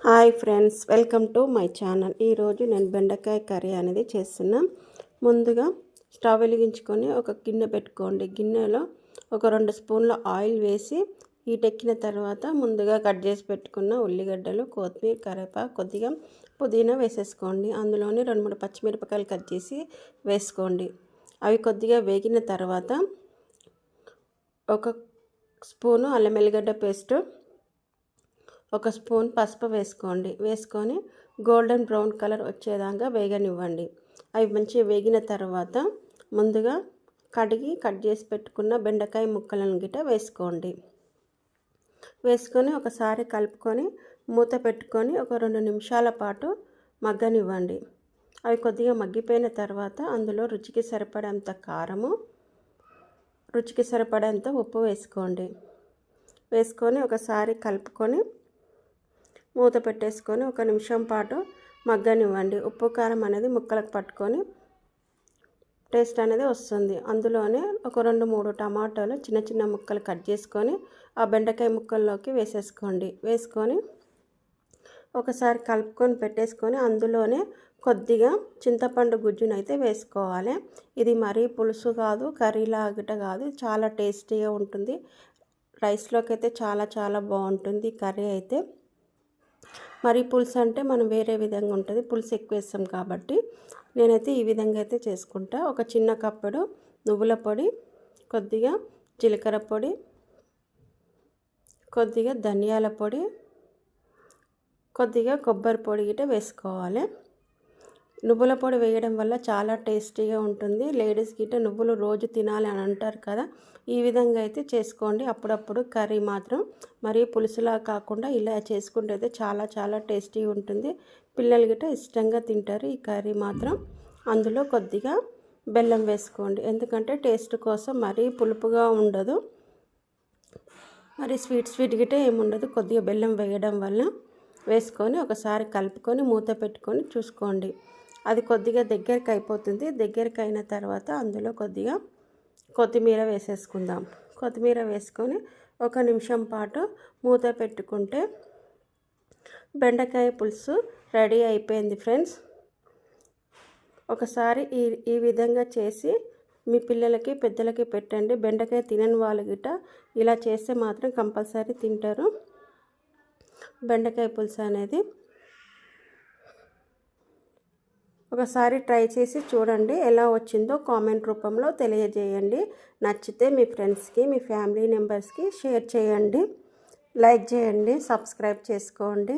Hi friends, welcome to my channel. ఈరోజు నేను బెండకాయ కర్రీ అనేది చేస్తున్నా. ముందుగా స్టవ్ వెలిగించుకొని ఒక గిన్నె పెట్టుకోండి. గిన్నెలో ఒక 2 స్పూన్ల ఆయిల్ వేసి హీట్ ఎక్కిన తర్వాత ముందుగా కట్ చేసి పెట్టుకున్న ఉల్లిగడ్డలు, కొత్తిమీర, కరివేపాకు, కొద్దిగా పుదీనా వేసేసుకోండి. అందులోనే 2-3 పచ్చిమిరపకాయలు కట్ చేసి వేసుకోండి. అవి కొద్దిగా వేగిన తర్వాత ఒక స్పూను అల్లం వెల్లిగడ్డ పేస్ట్, 1 స్పూన్ పసుపు వేసుకోండి. వేసుకొని గోల్డెన్ బ్రౌన్ కలర్ వచ్చేదాకా వేగనివ్వండి. అవి మంచిగా వేగిన తర్వాత ముందుగా కడిగి కట్ చేసి పెట్టుకున్న బెండకాయ ముక్కలను గిట్ట వేసుకోండి. వేసుకొని ఒకసారి కలుపుకొని మూత పెట్టుకొని ఒక 2 నిమిషాల పాటు మగ్గనివ్వండి. అవి కొద్దిగా మగ్గిపోయిన తర్వాత అందులో రుచికి సరిపడేంత కారము, రుచికి సరిపడేంత ఉప్పు వేసుకోండి. వేసుకొని ఒకసారి కలుపుకొని మూత పెట్టేసుకొని 1 నిమిషం పాటు మగ్గనివ్వండి. ఉప్పు కారం అనేది ముక్కలకు పట్టుకొని టేస్ట్ అనేది వస్తుంది. అందులోనే ఒక 2-3 టమాటాలు చిన్న చిన్న ముక్కలు కట్ చేసుకొని ఆ బెండకాయ ముక్కల్లోకి వేసేసుకోండి. వేసుకొని ఒకసారి కలుపుకొని పెట్టేసుకొని అందులోనే కొద్దిగా చింతపండు గుజ్జునైతే వేసుకోవాలి. ఇది మరీ పులుసు కాదు, కర్రీలాగట కాదు, చాలా టేస్టీగా ఉంటుంది. రైస్లోకి అయితే చాలా బాగుంటుంది కర్రీ అయితే. మరి పులుసు అంటే మనం వేరే విధంగా ఉంటుంది, పులుసు ఎక్కువ వేస్తాం కాబట్టి నేనైతే ఈ విధంగా అయితే చేసుకుంటా. ఒక చిన్న కప్పుడు నువ్వుల పొడి, కొద్దిగా జీలకర్ర పొడి, కొద్దిగా ధనియాల పొడి, కొద్దిగా కొబ్బరి పొడి గిట్ట వేసుకోవాలి. నువ్వుల పొడి వేయడం వల్ల చాలా టేస్టీగా ఉంటుంది. లేడీస్ గిట్ట నువ్వులు రోజు తినాలి అని అంటారు కదా, ఈ విధంగా అయితే చేసుకోండి. అప్పుడప్పుడు కర్రీ మాత్రం మరీ పులుసులా కాకుండా ఇలా చేసుకుంటే అయితే చాలా టేస్టీగా ఉంటుంది. పిల్లలు గిట్ట ఇష్టంగా తింటారు ఈ కర్రీ మాత్రం. అందులో కొద్దిగా బెల్లం వేసుకోండి, ఎందుకంటే టేస్ట్ కోసం మరీ పులుపుగా ఉండదు, మరి స్వీట్ గిట్ట ఏముండదు. కొద్దిగా బెల్లం వేయడం వల్ల వేసుకొని ఒకసారి కలుపుకొని మూత పెట్టుకొని చూసుకోండి. అది కొద్దిగా దగ్గరికి అయిపోతుంది. దగ్గరికి అయిన తర్వాత అందులో కొద్దిగా కొత్తిమీర వేసేసుకుందాం. కొత్తిమీర వేసుకొని 1 నిమిషం పాటు మూత పెట్టుకుంటే బెండకాయ పులుసు రెడీ అయిపోయింది ఫ్రెండ్స్. ఒకసారి ఈ విధంగా చేసి మీ పిల్లలకి పెద్దలకి పెట్టండి. బెండకాయ తినని వాళ్ళు గిట్ట ఇలా చేస్తే మాత్రం కంపల్సరీ తింటారు బెండకాయ పులుసు అనేది. ఒకసారి ట్రై చేసి చూడండి, ఎలా వచ్చిందో కామెంట్ రూపంలో తెలియజేయండి. నచ్చితే మీ ఫ్రెండ్స్కి, మీ ఫ్యామిలీ మెంబర్స్కి షేర్ చేయండి, లైక్ చేయండి, సబ్స్క్రైబ్ చేసుకోండి.